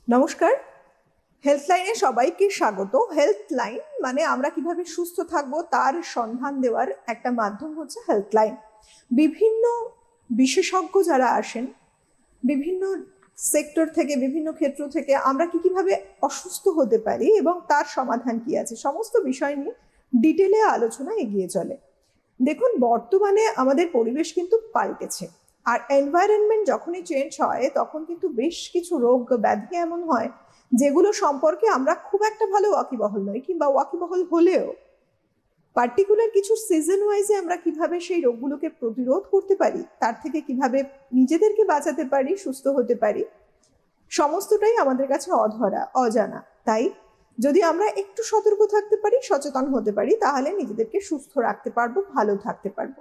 নমস্কার। হেলথ লাইনে সবাইকে স্বাগত। হেলথ লাইন মানে আমরা কিভাবে সুস্থ থাকবো তার সন্ধান দেওয়ার একটা মাধ্যম হচ্ছে হেলথ লাইন। বিভিন্ন বিশেষজ্ঞ যারা আসেন বিভিন্ন সেক্টর থেকে, বিভিন্ন ক্ষেত্র থেকে, আমরা কিভাবে অসুস্থ হতে পারি এবং তার সমাধান কি আছে, সমস্ত বিষয় নিয়ে ডিটেলে আলোচনা এগিয়ে চলে। দেখুন, বর্তমানে আমাদের পরিবেশ কিন্তু পাল্টেছে, আর এনভায়রনমেন্ট যখনই চেঞ্জ হয় তখন কিন্তু বেশ কিছু রোগ ব্যাধি এমন হয় যেগুলো সম্পর্কে আমরা খুব একটা ভালো ওয়াকিবহল নই, কিংবা ওয়াকিবহল হলেও পার্টিকুলার কিছু সিজন ওয়াইজে আমরা কিভাবে সেই রোগগুলোকে প্রতিরোধ করতে পারি, তার থেকে কিভাবে নিজেদেরকে বাঁচাতে পারি, সুস্থ হতে পারি, সমস্তটাই আমাদের কাছে অধরা, অজানা। তাই যদি আমরা একটু সতর্ক থাকতে পারি, সচেতন হতে পারি, তাহলে নিজেদেরকে সুস্থ রাখতে পারবো, ভালো থাকতে পারবো।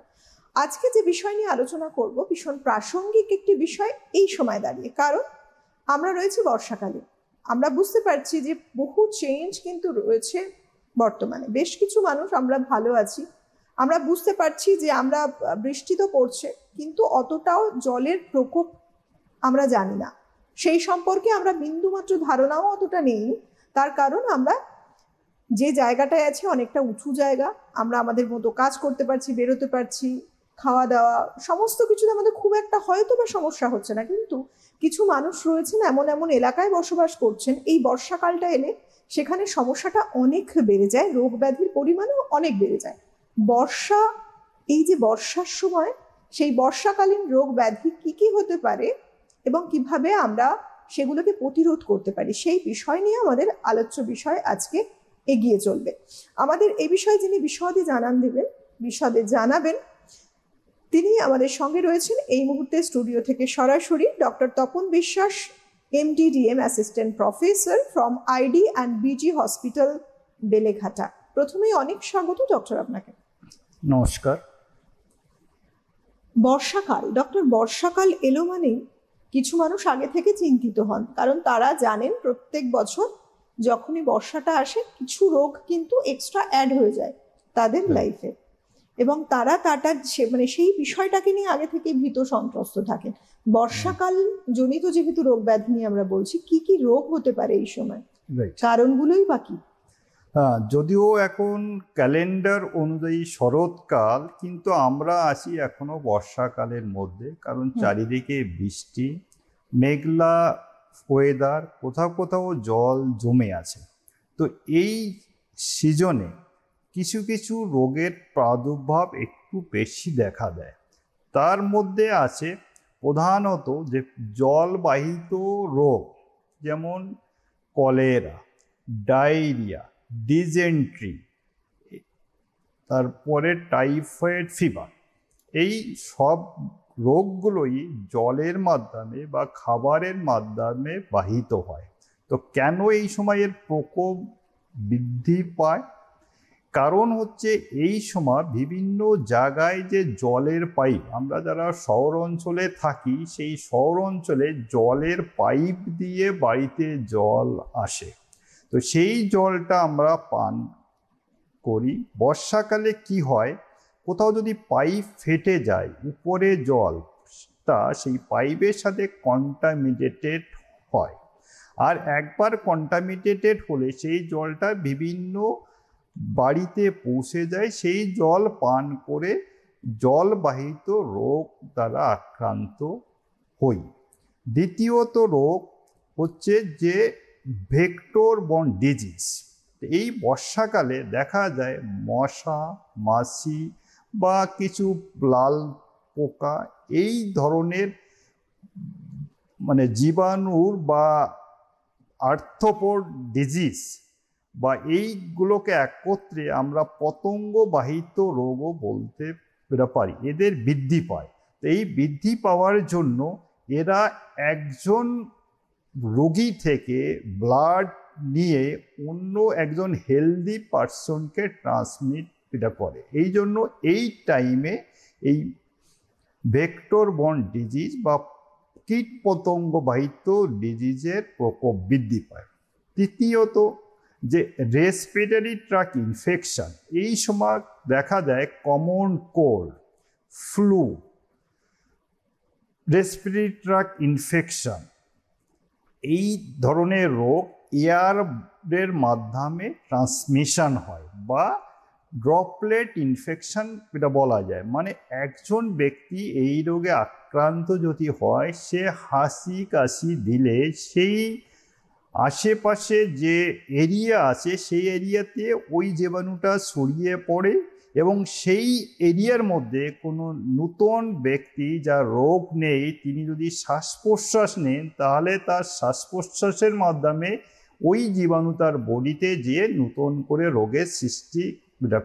আজকে যে বিষয় নিয়ে আলোচনা করব ভীষণ প্রাসঙ্গিক একটি বিষয় এই সময় দাঁড়িয়ে, কারণ আমরা রয়েছি বর্ষাকালে। আমরা বুঝতে পারছি যে বহু চেঞ্জ কিন্তু রয়েছে বর্তমানে। বেশ কিছু মানুষ আমরা ভালো আছি, আমরা বুঝতে পারছি যে আমরা বৃষ্টি তো পড়ছে, কিন্তু অতটাও জলের প্রকোপ আমরা জানি না, সেই সম্পর্কে আমরা বিন্দুমাত্র ধারণাও অতটা নেই। তার কারণ আমরা যে জায়গাটায় আছি অনেকটা উঁচু জায়গা, আমরা আমাদের মতো কাজ করতে পারছি, বেরোতে পারছি, খাওয়া দাওয়া সমস্ত কিছুতে আমাদের খুব একটা হয়তো বা সমস্যা হচ্ছে না। কিন্তু কিছু মানুষ রয়েছেন এমন এমন এলাকায় বসবাস করছেন, এই বর্ষাকালটা এলে সেখানে সমস্যাটা অনেক বেড়ে যায়, রোগ ব্যাধির পরিমাণও অনেক বেড়ে যায়। বর্ষা, এই যে বর্ষার সময়, সেই বর্ষাকালীন রোগ ব্যাধি কি কি হতে পারে এবং কিভাবে আমরা সেগুলোকে প্রতিরোধ করতে পারি, সেই বিষয় নিয়ে আমাদের আলোচ্য বিষয় আজকে এগিয়ে চলবে। আমাদের এই বিষয়ে যিনি বিশদে জানাবেন, তিনি আমাদের সঙ্গে রয়েছেন এই মুহূর্তে স্টুডিও থেকে সরাসরি ডক্টর তপন বিশ্বাস, MD/DM assistant professor from ID and BG hospital, Beleghata. প্রথমেই অনেক স্বাগত ডক্টর আপনাকে। নমস্কার। বর্ষাকাল, ডক্টর, বর্ষাকাল এলো মানেই কিছু মানুষ আগে থেকে চিন্তিত হন, কারণ তারা জানেন প্রত্যেক বছর যখনই বর্ষাটা আসে কিছু রোগ কিন্তু এক্সট্রা অ্যাড হয়ে যায় তাদের লাইফে, এবং তারা সেই বিষয়টাকে নিয়ে আগে থেকে ভীত সন্ত্রস্ত থাকেন। বর্ষাকাল জনিত যেহেতু রোগ ব্যাধি নিয়ে আমরা বলছি, কি কি রোগ হতে পারে এই সময়, কারণগুলোই বাকি? যদিও এখন ক্যালেন্ডার অনুযায়ী শরৎকাল, কিন্তু আমরা আছি এখনো বর্ষাকালের মধ্যে, কারণ চারিদিকে বৃষ্টি, মেঘলা ওয়েদার, কোথাও কোথাও জল জমে আছে। তো এই সিজনে কিছু কিছু রোগের প্রাদুর্ভাব একটু বেশি দেখা দেয়। তার মধ্যে আছে প্রধানত যে জলবাহিত রোগ, যেমন কলেরা, ডায়রিয়া, ডিজেন্ট্রি, তারপরে টাইফয়েড ফিভার। এই সব রোগগুলোই জলের মাধ্যমে বা খাবারের মাধ্যমে বাহিত হয়। তো কেন এই সময়ের প্রকোপ বৃদ্ধি পায়? কারণ হচ্ছে এই সময় বিভিন্ন জায়গায় যে জলের পাইপ, আমরা যারা শহর অঞ্চলে থাকি সেই শহর অঞ্চলে জলের পাইপ দিয়ে বাড়িতে জল আসে, তো সেই জলটা আমরা পান করি। বর্ষাকালে কি হয়, কোথাও যদি পাইপ ফেটে যায়, উপরে জলটা সেই পাইপের সাথে কন্টামিনেটেড হয়, আর একবার কন্টামিনেটেড হলে সেই জলটা বিভিন্ন বাড়িতে পৌঁছে যায়, সেই জল পান করে জলবাহিত রোগ দ্বারা আক্রান্ত হই। দ্বিতীয়ত রোগ হচ্ছে যে ভেক্টর বর্ন ডিজিজ। এই বর্ষাকালে দেখা যায় মশা, মাছি বা কিছু লাল পোকা, এই ধরনের জীবাণুর বা আর্থ্রোপড ডিজিজ বা এইগুলোকে একত্রে আমরা পতঙ্গবাহিত রোগও বলতে পারি, এদের বৃদ্ধি পায়। তো এই বৃদ্ধি পাওয়ার জন্য এরা একজন রোগী থেকে ব্লাড নিয়ে অন্য একজন হেলদি পার্সনকে ট্রান্সমিট করে। এই জন্য এই টাইমে এই ভেক্টর বর্ন ডিজিজ বা কীট পতঙ্গবাহিত ডিজিজের প্রকোপ বৃদ্ধি পায়। তৃতীয়ত যে রেসপিরেটরি ট্র্যাক্ট ইনফেকশন, এই সময় দেখা যায় common cold, flu, respiratory tract infection, এই ধরনের রোগ এয়ারের মাধ্যমে ট্রান্সমিশন হয় বা ড্রপলেট ইনফেকশন এটা বলা যায়। মানে একজন ব্যক্তি এই রোগে আক্রান্ত যদি হয়, সে হাসি কাশি দিলে সেই আশেপাশে যে এরিয়া আছে সেই এরিয়াতে ওই জীবাণুটা ছড়িয়ে পড়ে এবং সেই এরিয়ার মধ্যে কোনো নতুন ব্যক্তি যার রোগ নেই তিনি যদি শ্বাস প্রশ্বাস নেন, তাহলে তার শ্বাস প্রশ্বাসের মাধ্যমে ওই জীবাণু তার বডিতে যেয়ে নতুন করে রোগের সৃষ্টি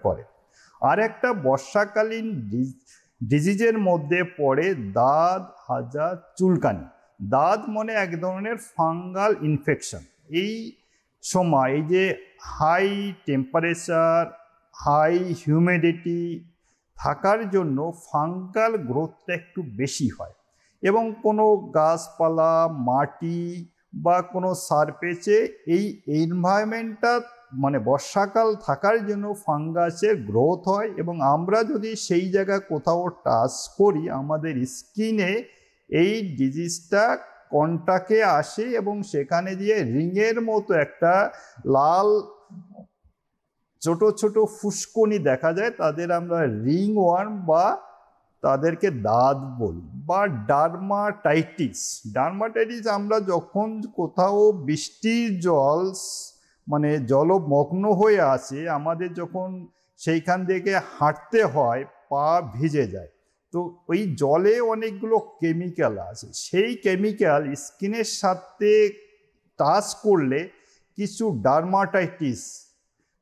করে। আর একটা বর্ষাকালীন ডিজিজের মধ্যে পড়ে দাঁত, হাজা, চুলকানি। দাঁত মানে এক ধরনের ফাঙ্গাল ইনফেকশন। এই সময় এই যে হাই টেম্পারেচার, হাই হিউমিডিটি থাকার জন্য ফাঙ্গাল গ্রোথটা একটু বেশি হয় এবং কোনো গাছপালা, মাটি বা কোনো সারফেসে এই এনভায়রনমেন্টটা মানে বর্ষাকাল থাকার জন্য ফাঙ্গাসের গ্রোথ হয় এবং আমরা যদি সেই জায়গায় কোথাও টাচ করি, আমাদের স্কিনে এই ডিজিজটা কন্টাক্টে আসে এবং সেখানে দিয়ে রিংয়ের মতো একটা লাল ছোট ছোট ফুসকুনি দেখা যায়, তাদের আমরা রিং ওয়ার্ম বা তাদেরকে দাঁত বলি। বা ডার্মাটাইটিস আমরা যখন কোথাও বৃষ্টির জল মানে জলমগ্ন হয়ে আছে, আমাদের যখন সেইখান থেকে হাঁটতে হয় পা ভিজে যায়, তো ওই জলে অনেকগুলো কেমিক্যাল আছে, সেই কেমিক্যাল স্কিনের সাথে টাচ করলে কিছু ডার্মাটাইটিস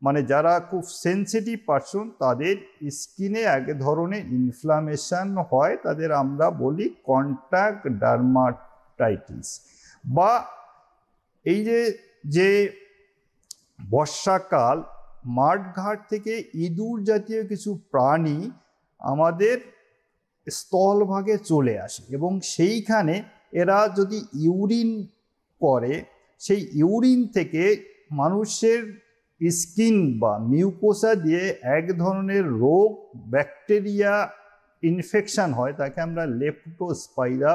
মানে যারা খুব সেন্সিটিভ পারসন তাদের স্কিনে এক ধরনের ইনফ্লামেশন হয়, তাদের আমরা বলি কন্টাক্ট ডার্মাটাইটিস। বা এই যে বর্ষাকাল মাঠঘাট থেকে ইঁদুর জাতীয় কিছু প্রাণী আমাদের স্থলভাগে চলে আসে এবং সেইখানে এরা যদি ইউরিন করে, সেই ইউরিন থেকে মানুষের স্কিন বা মিউকোসা দিয়ে এক ধরনের রোগ ব্যাকটেরিয়া ইনফেকশন হয়, তাকে আমরা লেপ্টোস্পাইরা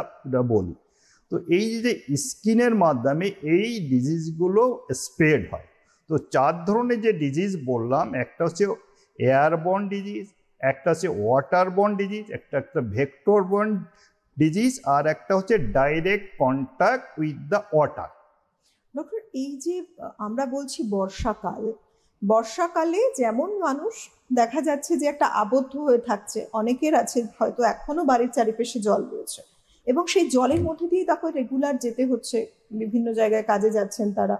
বলি। তো এই যে স্কিনের মাধ্যমে এই ডিজিজগুলো স্প্রেড হয়। তো 4 ধরনের যে ডিজিজ বললাম, একটা হচ্ছে এয়ারবর্ন ডিজিজ, একটা হচ্ছে ওয়াটারবর্ন ডিজিজ, একটা ভেক্টরবর্ন ডিজিজ, আর একটা হচ্ছে direct contact with the water. Doctor, এই যে আমরা বলছি বর্ষাকালে যেমন মানুষ দেখা যাচ্ছে যে একটা আবদ্ধ হয়ে থাকছে, অনেকের আছে হয়তো এখনো বাড়ির চারিপাশে জল রয়েছে এবং সেই জলের মধ্যে দিয়ে তাকে রেগুলার যেতে হচ্ছে, বিভিন্ন জায়গায় কাজে যাচ্ছেন তারা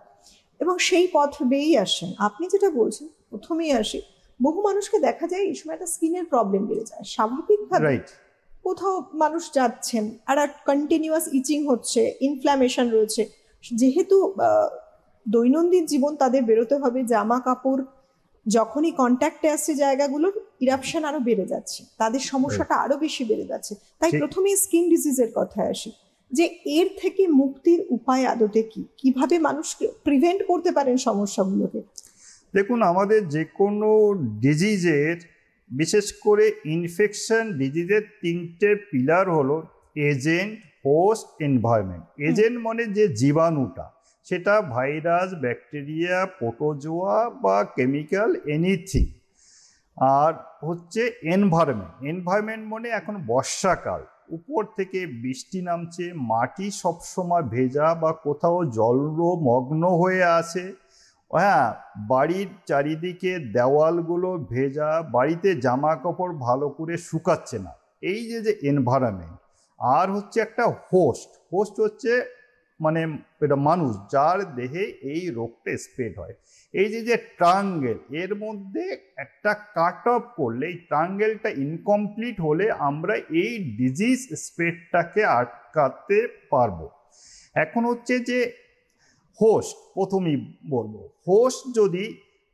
এবং সেই পথ বেয়েই আসেন। আপনি যেটা বলছেন, প্রথমেই আসি, বহু মানুষকে দেখা যায় এই সময় একটা স্কিনের প্রবলেম বেড়ে যায় স্বাভাবিকভাবে। কোথাও মানুষ যাচ্ছেন আর কন্টিনিউয়াস ইচিং হচ্ছে, ইনফ্ল্যামেশন রয়েছে, যেহেতু দৈনন্দিন জীবন তাদের বেরোতে হবে, জামা কাপড় যখনই কন্ট্যাক্টে আসছে জায়গাগুলোর ইরাপশন আরো বেড়ে যাচ্ছে, তাদের সমস্যাটা আরো বেশি বেড়ে যাচ্ছে। তাই প্রথমেই স্কিন ডিজিজের কথায় আসি, যে এর থেকে মুক্তির উপায় আদতে কি, কিভাবে মানুষকে প্রিভেন্ট করতে পারেন সমস্যাগুলোকে? দেখুন, আমাদের যে কোনো ডিজিজের, বিশেষ করে ইনফেকশন ডিজিজের 3টে পিলার হলো এজেন্ট, হোস্ট, এনভায়রনমেন্ট। এজেন্ট মানে যে জীবাণুটা, সেটা ভাইরাস, ব্যাকটেরিয়া, প্রোটোজোয়া বা কেমিক্যাল এনিথিং। আর হচ্ছে এনভায়রনমেন্ট মানে এখন বর্ষাকাল, উপর থেকে বৃষ্টি নামছে, মাটি সবসময় ভেজা বা কোথাও জলমগ্ন হয়ে আছে, হ্যাঁ, বাড়ির চারিদিকে দেওয়ালগুলো ভেজা, বাড়িতে জামা কাপড় ভালো করে শুকাচ্ছে না, এই যে এনভায়রনমেন্ট। আর হচ্ছে একটা হোস্ট হচ্ছে মানে এটা মানুষ, যার দেহে এই রোগটা স্প্রেড হয়। এই যে ট্রায়াঙ্গেল, এর মধ্যে একটা কাট অফ করলে, এই ট্রায়াঙ্গেলটা ইনকমপ্লিট হলে আমরা এই ডিজিজ স্প্রেডটাকে আটকাতে পারবো। এখন হচ্ছে যে হোস্ট, প্রথমেই বলবো, হোস্ট যদি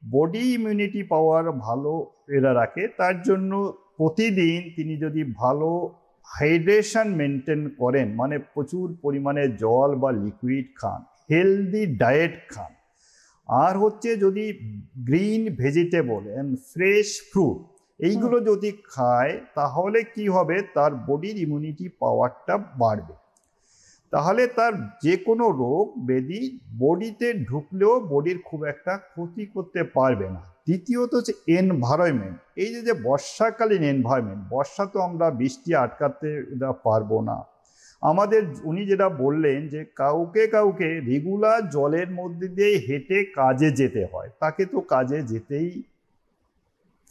বডি ইমিউনিটি পাওয়ার ভালো এরা রাখে, তার জন্য প্রতিদিন তিনি যদি ভালো হাইড্রেশন মেনটেন করেন, মানে প্রচুর পরিমাণে জল বা লিকুইড খান, হেলদি ডায়েট খান, আর হচ্ছে যদি green vegetable and fresh fruit এইগুলো যদি খায়, তাহলে কি হবে, তার বডির ইমিউনিটি পাওয়ারটা বাড়বে। তাহলে তার যে কোনো রোগ ব্যাধি বডিতে ঢুকলেও বডির খুব একটা ক্ষতি করতে পারবে না। দ্বিতীয়ত হচ্ছে এনভায়রনমেন্ট। এই যে বর্ষাকালীন এনভায়রনমেন্ট, বর্ষা তো আমরা বৃষ্টি আটকাতে পারবো না। আমাদের উনি যেটা বললেন যে কাউকে কাউকে রেগুলার জলের মধ্যে দিয়ে হেঁটে কাজে যেতে হয়, তাকে তো কাজে যেতেই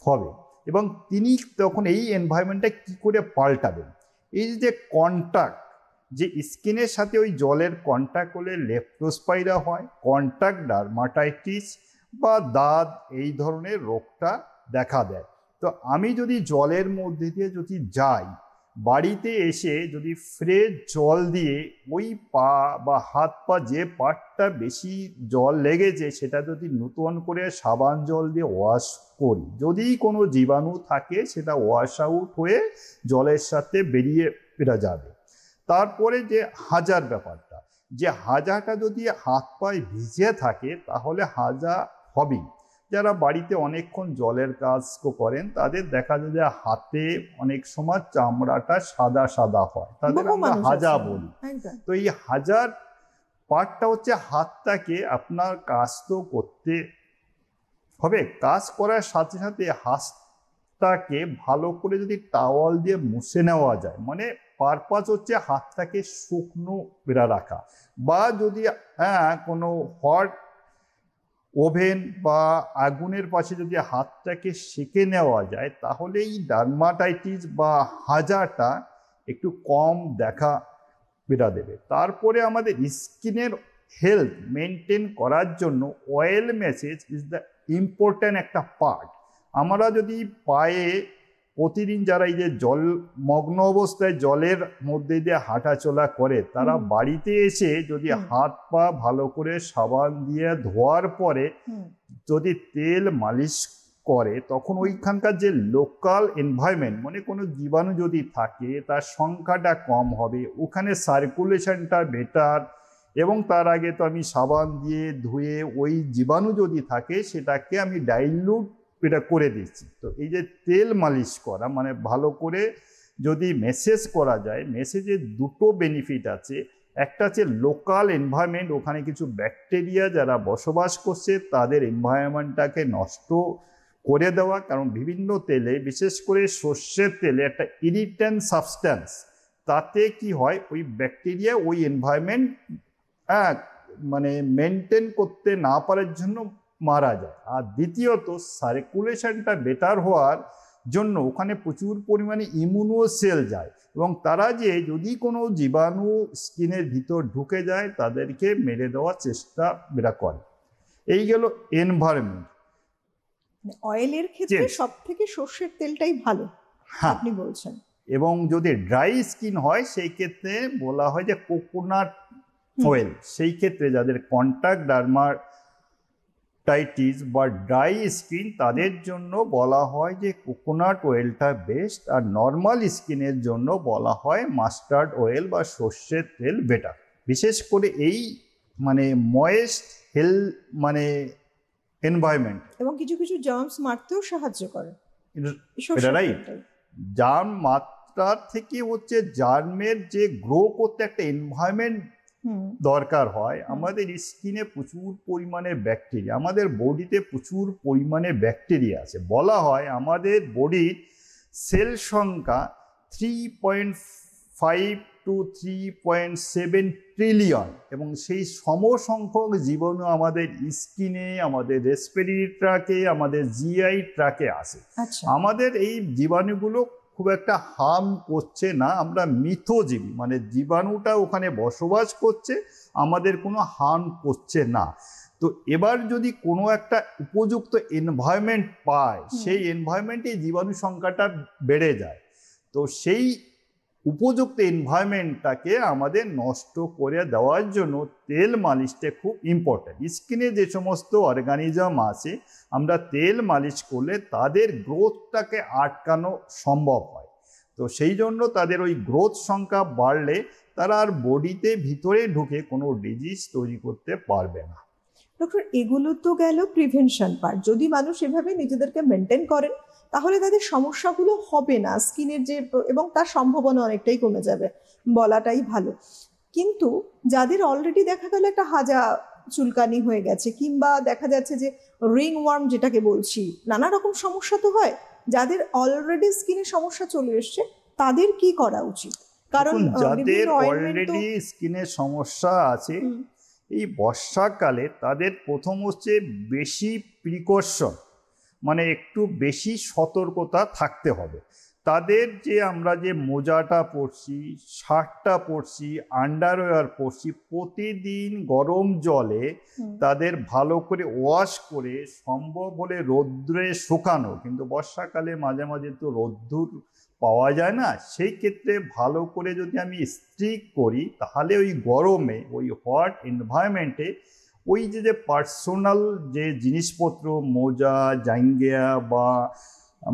হবে। এবং তিনি তখন এই এনভায়রনমেন্টটা কি করে পাল্টাবেন? এই যে কন্ট্যাক্ট, যে স্কিনের সাথে ওই জলের কন্ট্যাক্ট হলে লেপ্টোস্পাইরা হয়, কন্ট্যাক্ট ডার্মাটাইটিস বা দাঁত এই ধরনের রোগটা দেখা দেয়। তো আমি যদি জলের মধ্যে দিয়ে যদি যাই, বাড়িতে এসে যদি ফ্রেশ জল দিয়ে ওই পা বা হাত পা যে পার্টটা বেশি জল লেগেছে সেটা যদি নতুন করে সাবান জল দিয়ে ওয়াশ করি, যদি কোনো জীবাণু থাকে সেটা ওয়াশ আউট হয়ে জলের সাথে বেরিয়ে যাবে। তারপরে যে হাজার ব্যাপারটা, যে হাজাটা যদি হাত পায়ে ভিজে থাকে তাহলে হাজা হবেই। যারা বাড়িতে অনেকক্ষণ জলের কাজ করেন তাদের দেখা যায় যে হাতে অনেক সময় চামড়াটা সাদা সাদা হয়, তাদের আমরা হাজা বলি। তো এই হাজার পার্টটা হচ্ছে হাতটাকে আপনার কাজ তো করতে হবে, কাজ করার সাথে সাথে হাতটাকে ভালো করে যদি টাওয়াল দিয়ে মুছে নেওয়া যায়, মানে পারপাস হচ্ছে হাতটাকে শুকনো রাখা, বা যদি কোনো হট ওভেন বা আগুনের পাশে যদি হাতটাকে সেঁকে নেওয়া যায় তাহলে এই ডার্মাটাইটিস বা হাজাটা একটু কম দেখা দেবে। তারপরে আমাদের স্কিনের হেলথ মেনটেন করার জন্য oil message is the important একটা পার্ট। আমরা যদি পায়ে প্রতিদিন যারা এই যে জল মগ্ন অবস্থায় জলের মধ্যে দিয়ে হাঁটাচলা করে, তারা বাড়িতে এসে যদি হাত পা ভালো করে সাবান দিয়ে ধোয়ার পরে যদি তেল মালিশ করে, তখন ওইখানকার যে লোকাল এনভায়রনমেন্ট, মানে কোনো জীবাণু যদি থাকে তার সংখ্যাটা কম হবে, ওখানে সার্কুলেশনটা বেটার। এবং তার আগে তো আমি সাবান দিয়ে ধুয়ে ওই জীবাণু যদি থাকে সেটাকে আমি ডাইলুট করে দিচ্ছি। তো এই যে তেল মালিশ করা, মানে ভালো করে যদি মেসেজ করা যায়, মেসেজের দুটো বেনিফিট আছে। একটা হচ্ছে লোকাল এনভায়রনমেন্ট, ওখানে কিছু ব্যাকটেরিয়া যারা বসবাস করছে তাদের এনভায়রনমেন্টটাকে নষ্ট করে দেওয়া, কারণ বিভিন্ন তেলে, বিশেষ করে সর্ষের তেলে একটা ইরিটেন্ট সাবস্ট্যান্স, তাতে কি হয় ওই ব্যাকটেরিয়া ওই এনভায়রনমেন্ট মানে মেনটেন করতে না পারার জন্য মারা যায়। আর দ্বিতীয়ত সার্কুলেশনটা বেটার হওয়ার জন্য ওখানে প্রচুর পরিমাণে ইমিউনো সেল যায়, এবং তারা যে যদি কোনো জীবাণু স্কিনের ভিতর ঢুকে যায় তাদেরকে মেরে দেওয়ার চেষ্টা করে। এই গেল এনভায়রনমেন্ট। অয়েলের ক্ষেত্রে সব থেকে সর্ষের তেলটাই ভালো আপনি বলছেন। এবং যদি ড্রাই স্কিন হয় সেই ক্ষেত্রে বলা হয় যে কোকোনাট অয়েল। সেই ক্ষেত্রে যাদের কন্ট্যাক্ট ডার্মাটাইটিস বা ড্রাই স্কিন তাদের জন্য বলা হয় যে কোকোনাট অয়েলটা বেস্ট, আর নর্মাল স্কিনের জন্য বলা হয় মাস্টার্ড অয়েল বা সর্ষের তেল বেটার। বিশেষ করে এই মানে ময়েস্ট মানে এনভায়রনমেন্ট, এবং কিছু কিছু জার্মস মারতেও সাহায্য করে। এটা রাইট। জার্ম মাত্রার থেকে হচ্ছে জার্মের যে গ্রো করতে একটা এনভায়রনমেন্ট দরকার হয়। আমাদের স্কিনে প্রচুর পরিমাণে ব্যাকটেরিয়া, আমাদের বডিতে প্রচুর পরিমাণে ব্যাকটেরিয়া আছে। বলা হয় আমাদের বডির সেল সংখ্যা 3.5 to 3.7 ট্রিলিয়ন, এবং সেই সমসংখ্যক জীবাণু আমাদের স্কিনে, আমাদের রেসপিরেটরি ট্র্যাকে, আমাদের জিআই ট্র্যাকে আসে। আমাদের এই জীবাণুগুলো খুব একটা হার্ম করছে না, আমরা মিথজীবী, মানে জীবাণুটা ওখানে বসবাস করছে, আমাদের কোনো হার্ম করছে না। তো এবার যদি কোনো একটা উপযুক্ত এনভায়রনমেন্ট পায়, সেই এনভায়রনমেন্টে জীবাণু সংখ্যাটা বেড়ে যায়। তো সেই উপযুক্ত এনভায়রনমেন্টটাকে আমাদের নষ্ট করে দেওয়ার জন্য তেল মালিশটা খুব ইম্পর্ট্যান্ট। স্কিনে যে সমস্ত অর্গানিজম আছে, আমরা তেল মালিশ করলে তাদের গ্রোথটাকে আটকানো সম্ভব হয়। তো সেই জন্য তাদের ওই গ্রোথ সংখ্যা বাড়লে তারা আর বডিতে ভিতরে ঢুকে কোনো ডিজিজ তৈরি করতে পারবে না। ডক্টর, এগুলো তো গেল প্রিভেনশন পার্ট। যদি মানুষ এভাবে নিজেদেরকে মেনটেন করেন তাহলে তাদের সমস্যাগুলো হবে না স্কিনের যে, এবং তার সম্ভাবনা অনেকটাই কমে যাবে, বলাটাই ভালো। কিন্তু যাদের অলরেডি দেখা গেল একটা হাজা চুলকানি হয়ে গেছে, কিংবা দেখা যাচ্ছে যে রিং ওয়ার্ম যেটাকে বলছি, নানা রকম সমস্যা তো হয়, যাদের অলরেডি স্কিনে সমস্যা চলে এসছে তাদের কি করা উচিত? কারণ দেখুন, যাদের বিভিন্ন অয়েন্টমেন্ট তো অলরেডি স্কিনের সমস্যা আছে হুম, এই বর্ষাকালে তাদের প্রথম হচ্ছে বেশি প্রিকশন, মানে একটু বেশি সতর্কতা থাকতে হবে। তাদের যে আমরা যে মোজাটা পরছি, শার্টটা পরছি, আন্ডারওয়্যার পরছি, প্রতিদিন গরম জলে হুম, তাদের ভালো করে ওয়াশ করে সম্ভব হলে রৌদ্রে শুকানো, কিন্তু বর্ষাকালে মাঝে মাঝে তো রোদ্দুর পাওয়া যায় না, সেই ক্ষেত্রে ভালো করে যদি আমি ইস্ত্রি করি তাহলে ওই গরমে ওই হট এনভায়রনমেন্টে ওই যে পার্সোনাল যে জিনিসপত্র মোজা জাঙ্গিয়া বা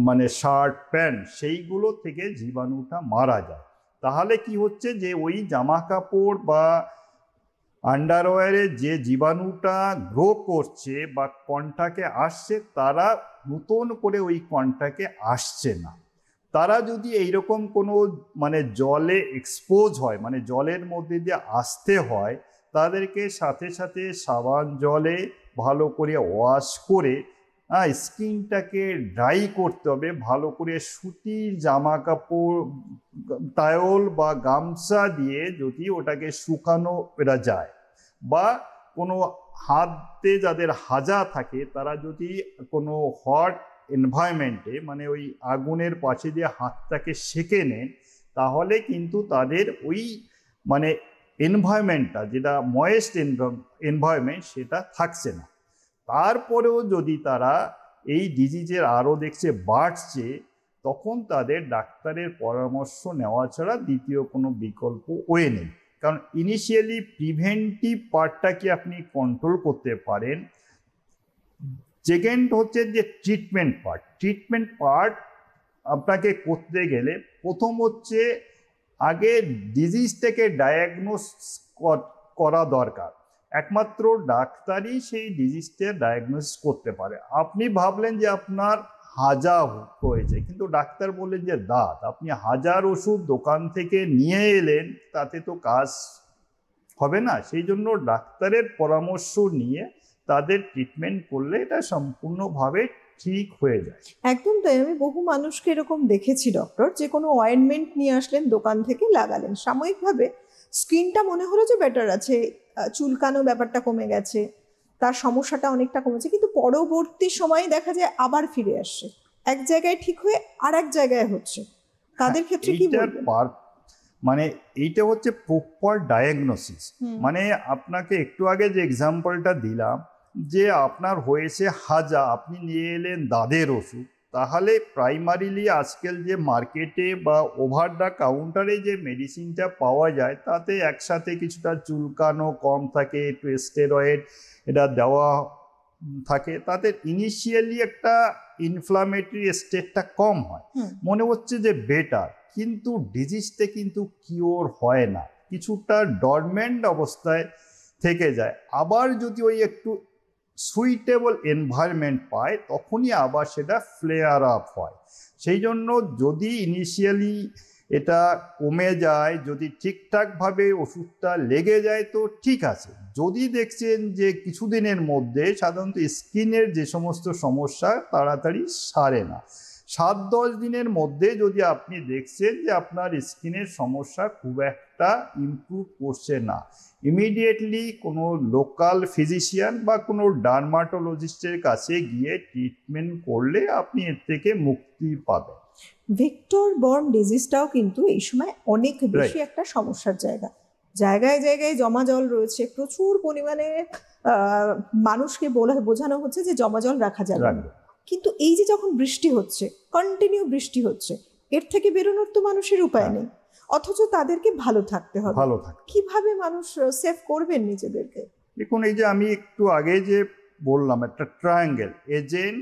মানে শার্ট প্যান্ট সেইগুলো থেকে জীবাণুটা মারা যায়। তাহলে কি হচ্ছে যে ওই জামা কাপড় বা আন্ডারওয়্যারে যে জীবাণুটা গ্রো করছে বা কন্টাক্টে আসছে তারা নতুন করে ওই কন্টাক্টে আসছে না। তারা যদি এইরকম কোনো মানে জলে এক্সপোজ হয়, মানে জলের মধ্যে দিয়ে আসতে হয়, তাদেরকে সাথে সাথে সাবান জলে ভালো করে ওয়াশ করে স্কিনটাকে ড্রাই করতে হবে ভালো করে। সুতির জামা কাপড় টাওয়েল বা গামছা দিয়ে যদি ওটাকে শুকানো এরা যায়, বা কোনো হাতে যাদের হাজা থাকে তারা যদি কোনো হট এনভায়রনমেন্টে মানে ওই আগুনের পাশে দিয়ে হাতটাকে সেঁকে নেন, তাহলে কিন্তু তাদের ওই মানে এনভায়রনমেন্টটা যেটা ময়েস্ট এনভায়রনমেন্ট সেটা থাকছে না। তারপরেও যদি তারা এই ডিজিজের আরও দেখছে বাড়ছে, তখন তাদের ডাক্তারের পরামর্শ নেওয়া ছাড়া দ্বিতীয় কোনো বিকল্প ওয়ে নেই। কারণ ইনিশিয়ালি প্রিভেন্টিভ পার্টটাকে আপনি কন্ট্রোল করতে পারেন। সেকেন্ড হচ্ছে যে ট্রিটমেন্ট পার্ট আপনাকে করতে গেলে প্রথম হচ্ছে আগে ডিজিজটাকে ডায়াগনোস করা দরকার। একমাত্র ডাক্তারই সেই ডিজিজটা ডায়াগনোসিস করতে পারে। আপনি ভাবলেন যে আপনার হাজা হয়েছে, কিন্তু ডাক্তার বললেন যে দাঁত, আপনি হাজার ওষুধ দোকান থেকে নিয়ে এলেন, তাতে তো কাজ হবে না। সেই জন্য ডাক্তারের পরামর্শ নিয়ে তাদের ট্রিটমেন্ট করলে এটা সম্পূর্ণভাবে ঠিক হয়ে যায়। একদম তাই। আমি বহু মানুষকে এরকম দেখেছি ডক্টর, যে কোনো অয়েন্টমেন্ট নিয়ে আসলেন দোকান থেকে, লাগালেন, সাময়িকভাবে স্কিনটা মনে হলো যে বেটার আছে, চুলকানো ব্যাপারটা কমে গেছে, তার সমস্যাটা অনেকটা কমেছে, কিন্তু পরবর্তী সময়ে দেখা যায় আবার ফিরে আসছে, এক জায়গায় ঠিক হয়ে আর এক জায়গায় হচ্ছে। তাদের ক্ষেত্রে কি এইটার বলবেন? মানে এইটা হচ্ছে প্রপার ডায়াগনোসিস। হুম, মানে আপনাকে একটু আগে যে এক্সাম্পলটা দিলাম যে আপনার হয়েছে হাজা, আপনি নিয়ে এলেন দাঁতের ওষুধ, তাহলে প্রাইমারিলি আজকাল যে মার্কেটে বা ওভার দ্য কাউন্টারে যে মেডিসিনটা পাওয়া যায় তাতে একসাথে কিছুটা চুলকানো কম থাকে, একটু স্টেরয়েড এটা দেওয়া থাকে, তাদের ইনিশিয়ালি একটা ইনফ্লামেটরি স্টেটটা কম হয়, হুম, মনে হচ্ছে যে বেটার, কিন্তু ডিজিজটা কিন্তু কিওর হয় না, কিছুটা ডরমেন্ট অবস্থায় থেকে যায়। আবার যদি ওই একটু সুইটেবল এনভায়রনমেন্ট পায় তখনই আবার সেটা ফ্লেয়ার আপ হয়। সেই জন্য যদি ইনিশিয়ালি এটা কমে যায়, যদি ঠিকঠাকভাবে ওষুধটা লেগে যায় তো ঠিক আছে। যদি দেখছেন যে কিছুদিনের মধ্যে, সাধারণত স্কিনের যে সমস্ত সমস্যা তাড়াতাড়ি সারে না, 7-10 দিনের মধ্যে যদি আপনি দেখছেন যে আপনার স্কিনের সমস্যা খুব একটা ইমপ্রুভ করছে না, ইমিডিয়েটলি কোনো লোকাল ফিজিশিয়ান বা কোনো ডার্মাটোলজিস্টের কাছে গিয়ে ট্রিটমেন্ট করলে আপনি এর থেকে মুক্তি পাবেন। ভেক্টর বর্ন ডিজিজটাও কিন্তু এই সময় অনেক বেশি একটা সমস্যার জায়গা। জায়গায় জায়গায় জমা জল রয়েছে, প্রচুর পরিমাণে মানুষকে বোঝানো হচ্ছে যে জমা জল রাখা যাবে না। রাখবে। কিন্তু এই যে যখন বৃষ্টি হচ্ছে, কন্টিনিউ বৃষ্টি হচ্ছে, এর থেকে বেরোনোর তো মানুষের উপায় হ্যাঁ। নেই, অথচ তাদেরকে ভালো থাকতে হবে। ভালো থাকে। কিভাবে মানুষ সেভ করবেন নিজেদেরকে? দেখুন, এই যে আমি একটু আগে যে বললাম একটা ট্রায়াঙ্গেল, এজেন্ট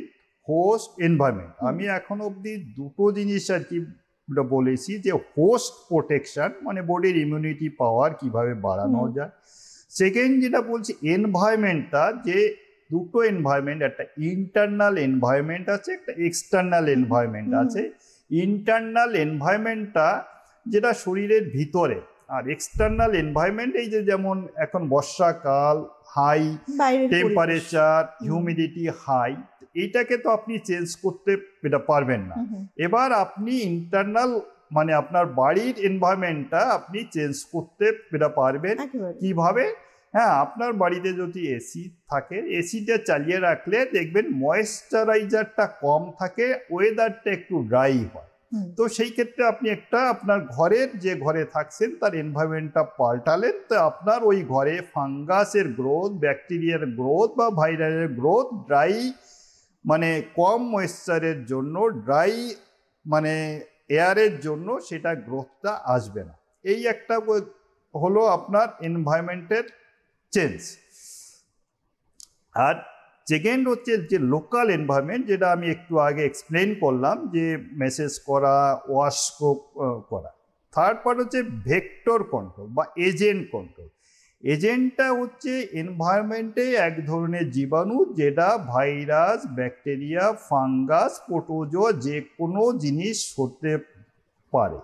হোস্ট এনভায়রনমেন্ট, আমি এখন অবধি দুটো জিনিস আর কি বলেছি, যে হোস্ট প্রোটেকশন মানে বডির ইমিউনিটি পাওয়ার কিভাবে বাড়ানো যায়। সেকেন্ড যেটা বলছি এনভায়রনমেন্টটা, যে দুটো এনভায়রনমেন্ট, একটা ইন্টারনাল এনভায়রনমেন্ট আছে, একটা এক্সটার্নাল এনভায়রনমেন্ট আছে। ইন্টারনাল এনভায়রনমেন্টটা যেটা শরীরের ভিতরে, আর এক্সটার্নাল এনভায়রনমেন্ট, এই যে যেমন এখন বর্ষাকাল, হাই বাইরের পরিবেশ। টেম্পারেচার, হিউমিডিটি হাই, এইটাকে তো আপনি চেঞ্জ করতে এটা পারবেন না। এবার আপনি ইন্টারনাল মানে আপনার বাড়ির এনভায়রনমেন্টটা আপনি চেঞ্জ করতে এটা পারবেন একেবারে। কিভাবে? হ্যাঁ, আপনার বাড়িতে যদি এসি থাকে, এসিটা চালিয়ে রাখলে দেখবেন ময়েশ্চারাইজারটা কম থাকে, ওয়েদারটা একটু ড্রাই হয়। তো সেই ক্ষেত্রে আপনি একটা আপনার ঘরের যে ঘরে থাকছেন তার এনভায়রনমেন্টটা পাল্টালেন, তো আপনার ওই ঘরে ফাঙ্গাসের গ্রোথ, ব্যাকটেরিয়ার গ্রোথ বা ভাইরাসের গ্রোথ, ড্রাই মানে কম ময়েশ্চারের জন্য, ড্রাই মানে এয়ারের জন্য সেটা গ্রোথটা আসবে না। এই একটা হলো আপনার এনভায়রনমেন্টের চেঞ্জ। আর সেকেন্ড হচ্ছে যে লোকাল এনভায়রনমেন্ট, যেটা আমি একটু আগে এক্সপ্লেন করলাম, যে মেসেজ করা, ওয়াশ করা। থার্ড পার্ট হচ্ছে ভেক্টর কন্ট্রোল বা এজেন্ট কন্ট্রোল। এজেন্টটা হচ্ছে এনভায়রনমেন্টে এক ধরনের জীবাণু, যেটা ভাইরাস, ব্যাকটেরিয়া, ফাঙ্গাস, প্রোটোজোয়া যে কোনো জিনিস হতে পারে।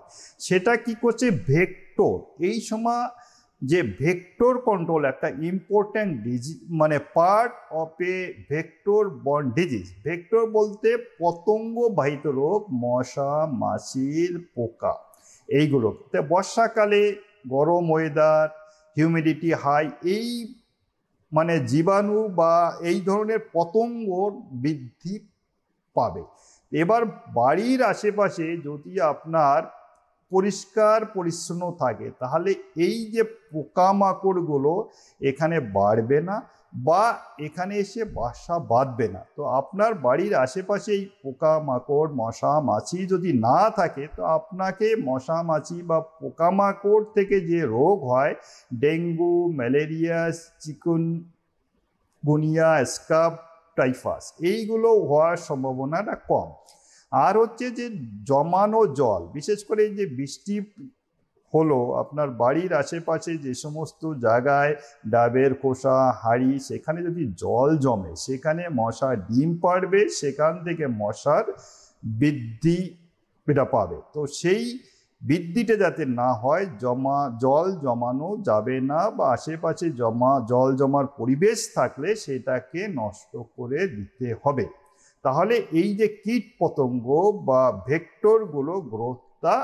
সেটা কি করছে? ভেক্টর। এই সময় যে ভেক্টর কন্ট্রোল একটা ইম্পর্ট্যান্ট মানে part of A vector borne disease. Vector বলতে পতঙ্গ বাহিত রোগ, মশা, মাছির, পোকা, এইগুলো। বর্ষাকালে গরম ওয়েদার, হিউমিডিটি হাই, এই মানে জীবাণু বা এই ধরনের পতঙ্গর বৃদ্ধি পাবে। এবার বাড়ির আশেপাশে যদি আপনার পরিষ্কার পরিচ্ছন্ন থাকে, তাহলে এই যে পোকামাকড়গুলো এখানে বাড়বে না বা এখানে এসে বাসা বাঁধবে না। তো আপনার বাড়ির আশেপাশে এই পোকামাকড়, মশা, মাছি যদি না থাকে, তো আপনাকে মশা, মাছি বা পোকামাকড় থেকে যে রোগ হয়, ডেঙ্গু, ম্যালেরিয়া, চিকুনগুনিয়া, স্কাব, টাইফাস, এইগুলো হওয়ার সম্ভাবনাটা কম। আর হচ্ছে যে জমানো জল, বিশেষ করে যে বৃষ্টি হলো আপনার বাড়ির আশেপাশে যে সমস্ত জায়গায় ডাবের খোসা, হাঁড়ি, সেখানে যদি জল জমে, সেখানে মশা ডিম পাড়বে, সেখান থেকে মশার বৃদ্ধি এটা পাবে। তো সেই বৃদ্ধিটা যাতে না হয়, জল জমানো যাবে না, বা আশেপাশে জল জমার পরিবেশ থাকলে সেটাকে নষ্ট করে দিতে হবে। তাহলে এই যে কীট পতঙ্গ বা ভেক্টরগুলো গ্রোথটা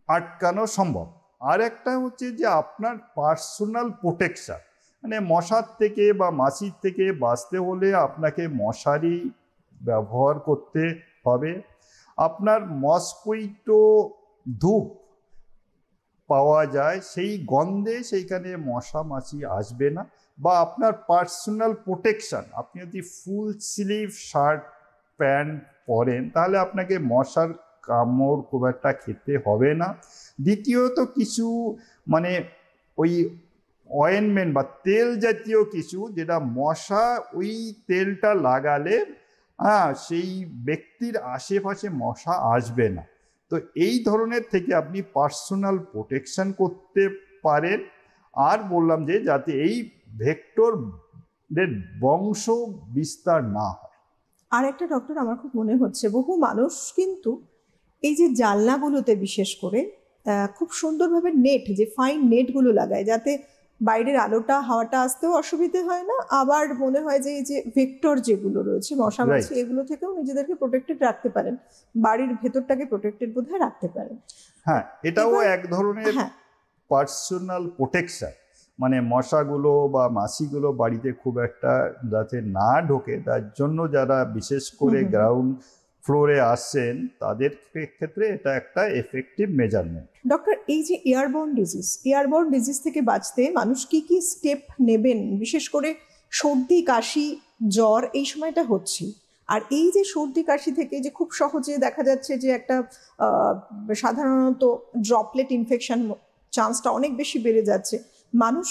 আটকানো সম্ভব। আর একটা হচ্ছে যে আপনার পার্সোনাল প্রোটেকশন, মানে মশার থেকে বা মাছির থেকে বাঁচতে হলে আপনাকে মশারি ব্যবহার করতে হবে। আপনার মসকুইটো ধূপ পাওয়া যায়, সেই গন্ধে সেইখানে মশা মাছি আসবে না। বা আপনার পার্সোনাল প্রোটেকশন, আপনি যদি ফুল স্লিভ শার্ট প্যান্ট পরেন, তাহলে আপনাকে মশার কামড় খুব একটা খেতে হবে না। দ্বিতীয়ত, কিছু মানে ওই অয়েনমেন্ট বা তেল জাতীয় কিছু, যেটা মশা ওই তেলটা লাগালে সেই ব্যক্তির আশেপাশে মশা আসবে না। তো এই ধরনের থেকে আপনি পার্সোনাল প্রোটেকশন করতে পারেন। আর বললাম যে যাতে এই ভেক্টরের বংশ বিস্তার না হয়। আর একটা ডক্টর, আমার খুব মনে হচ্ছে বহু মানুষ কিন্তু এই যে জানলাগুলোতে বিশেষ করে খুব সুন্দরভাবে নেট, যে ফাইন নেটগুলো লাগায়, যাতে বাইরের আলোটা হাওয়াটা আসতেও অসুবিধে হয় না, আবার মনে হয় যে এই যে ভেক্টর যেগুলো রয়েছে মশা মাছি, এগুলো থেকেও নিজেদেরকে প্রোটেক্টেড রাখতে পারেন, বাড়ির ভেতরটাকে প্রোটেক্টেড বোধহয় রাখতে পারেন। হ্যাঁ, এটাও এক ধরনের পার্সোনাল প্রোটেকশন। মানে মশাগুলো বা মাছিগুলো বাড়িতে খুব একটা যাতে না ঢোকে, তার জন্য যারা বিশেষ করে গ্রাউন্ড ফ্লোরে আসছেন তাদের ক্ষেত্রে এটা একটা এফেক্টিভ মেজারমেন্ট। ডক্টর, এই যে এয়ারবর্ন ডিজিজ থেকে বাঁচতে মানুষ কি কি স্টেপ নেবেন? বিশেষ করে সর্দি, কাশি, জ্বর এই সময়টা হচ্ছে, আর এই যে সর্দি কাশি থেকে যে খুব সহজে দেখা যাচ্ছে যে একটা সাধারণত ড্রপলেট ইনফেকশন চান্সটা অনেক বেশি বেড়ে যাচ্ছে, মানুষ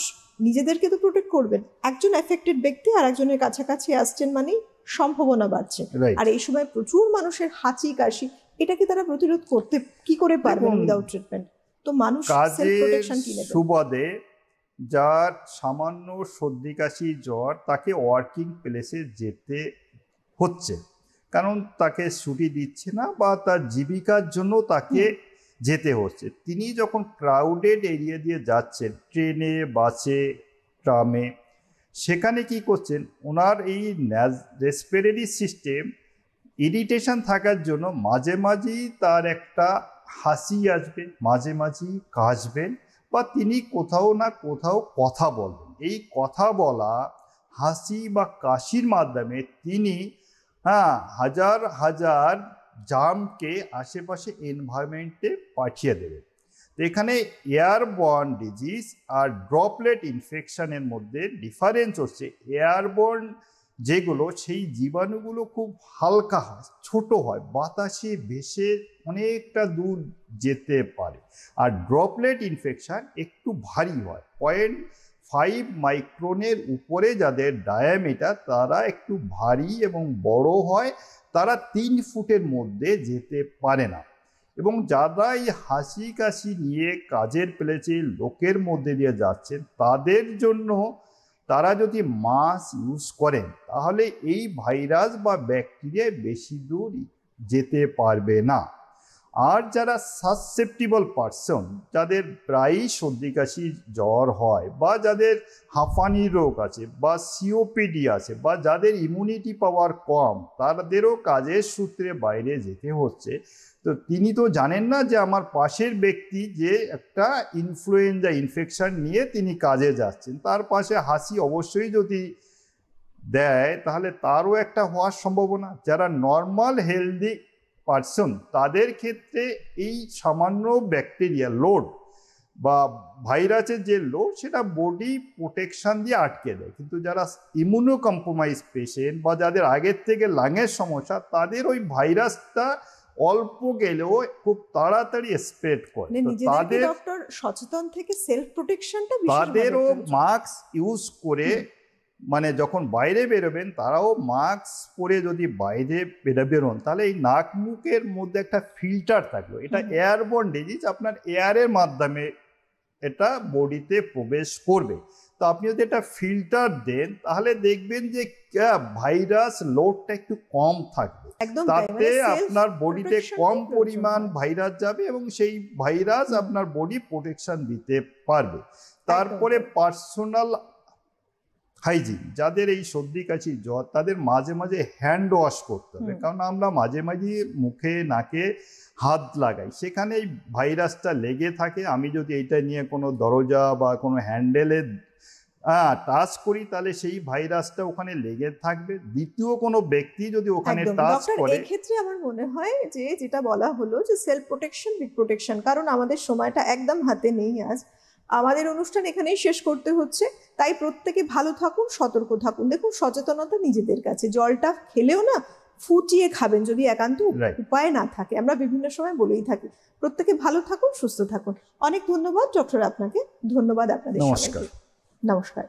নিজেদেরকে তো প্রোটেক্ট করবেন, একজন এফেক্টেড ব্যক্তি আর একজনের কাছাকাছি আসছেন মানে সম্ভাবনা বাড়ছে। আর এই সময় প্রচুর মানুষের হাঁচি, কাশি, এটাকে তারা প্রতিরোধ করতে কি করে পারবেন উইদাউট ট্রিটমেন্ট? তো মানুষ সেলফ প্রোটেকশন কি নেবে? সুবাদে যার সামান্য সর্দি, কাশি, জ্বর, তাকে ওয়ার্কিং প্লেসে যেতে হচ্ছে, কারণ তাকে ছুটি দিচ্ছে না বা তার জীবিকার জন্য তাকে যেতে হচ্ছে। তিনি যখন ক্রাউডেড এরিয়া দিয়ে যাচ্ছেন ট্রেনে, বাসে, ট্রামে, সেখানে কি করছেন, ওনার এই রেসপিরেটরি সিস্টেম ইরিটেশন থাকার জন্য মাঝে মাঝেই তার একটা হাসি আসবে, মাঝে মাঝেই কাশবেন, বা তিনি কোথাও না কোথাও কথা বলবেন। এই কথা বলা, হাসি বা কাশির মাধ্যমে তিনি হাজার হাজার জার্মকে আশেপাশে এনভায়রনমেন্টে পাঠিয়ে দেবেন। তো এখানে এয়ারবর্ন ডিজিজ আর ড্রপলেট ইনফেকশনের মধ্যে ডিফারেন্স হচ্ছে, এয়ারবর্ন যেগুলো সেই জীবাণুগুলো খুব হালকা হয়, ছোট হয়, বাতাসে ভেসে অনেকটা দূর যেতে পারে। আর ড্রপলেট ইনফেকশন একটু ভারী হয়, 0.5 মাইক্রনের উপরে যাদের ডায়ামিটার তারা একটু ভারী এবং বড় হয়, তারা 3 ফুটের মধ্যে যেতে পারে না। এবং যারা এই হাসি কাশি নিয়ে কাজের প্লেসে লোকের মধ্যে দিয়ে যাচ্ছেন, তাদের জন্য তারা যদি মাস্ক ইউজ করেন তাহলে এই ভাইরাস বা ব্যাকটেরিয়া বেশি দূর যেতে পারবে না। আর যারা সাসসেপ্টিবল পারসন, যাদের প্রায়ই সর্দি কাশি জ্বর হয়, বা যাদের হাঁফানি রোগ আছে, বা সিওপিডি আছে, বা যাদের ইমিউনিটি পাওয়ার কম, তাদেরও কাজের সূত্রে বাইরে যেতে হচ্ছে। তো তিনি তো জানেন না যে আমার পাশের ব্যক্তি যে একটা ইনফ্লুয়েঞ্জা ইনফেকশন নিয়ে তিনি কাজে যাচ্ছেন, তার পাশে হাসি অবশ্যই যদি দেয় তাহলে তারও একটা হওয়ার সম্ভাবনা। যারা নর্মাল হেলদি পারসন, তাদের ক্ষেত্রে এই সামান্য ব্যাকটেরিয়া লোড বা ভাইরাসের যে লোড সেটা বডি প্রোটেকশন দিয়ে আটকে দেয়, কিন্তু যারা ইমিউনো কম্প্রোমাইজ পেশেন্ট বা যাদের আগের থেকে লাংয়ের সমস্যা, তাদের ওই ভাইরাসটা অল্প গেলেও খুব তাড়াতাড়ি স্প্রেড করে। তাদের ডক্টর সচেতন থেকে সেলফ প্রোটেকশনটা তাদেরও মাস্ক ইউজ করে, মানে যখন বাইরে বেরোবেন তারাও মাস্ক পরে যদি বাইরে বেরোন, তাহলে এই নাক মুখের মধ্যে একটা ফিল্টার থাকলো, এটা এয়ারবর্ন ডিজিজ, আপনার এয়ারের মাধ্যমে এটা বডিতে প্রবেশ করবে। তো আপনি যদি এটা ফিল্টার দেন তাহলে দেখবেন যে ভাইরাস লোডটা একটু কম থাকবে, তাতে আপনার বডিতে কম পরিমাণ ভাইরাস যাবে এবং সেই ভাইরাস আপনার বডি প্রোটেকশন দিতে পারবে। তারপরে পার্সোনাল হাইজিন, যাদের এই সর্দি কাশি জ্বর, তাদের মাঝে মাঝে হ্যান্ড ওয়াশ করতে হবে, কারণ আমরা মাঝে মাঝে মুখে নাকে হাত লাগাই, সেখানে এই ভাইরাসটা লেগে থাকে। আমি যদি এইটা নিয়ে কোনো দরজা বা কোনো হ্যান্ডেলে টাচ করি তাহলে সেই ভাইরাসটা ওখানে লেগে থাকবে। দ্বিতীয় কোনো ব্যক্তি যদি ওখানে টাচ করে, এই ক্ষেত্রে আমার মনে হয় যে যেটা বলা হলো যে সেলফ প্রোটেকশন উইথ প্রোটেকশন, কারণ আমাদের সময়টা একদম হাতে নেই, আজ আমাদের অনুষ্ঠান এখানেই শেষ করতে হচ্ছে। তাই প্রত্যেকে ভালো থাকুন, সতর্ক থাকুন। দেখুন, সচেতনতা নিজেদের কাছে। জলটা খেলেও না ফুটিয়ে খাবেন যদি একান্ত উপায় না থাকে, আমরা বিভিন্ন সময় বলেই থাকি। প্রত্যেকে ভালো থাকুন, সুস্থ থাকুন। অনেক ধন্যবাদ ডক্টর আপনাকে, ধন্যবাদ আপনাদের। নমস্কার। নমস্কার।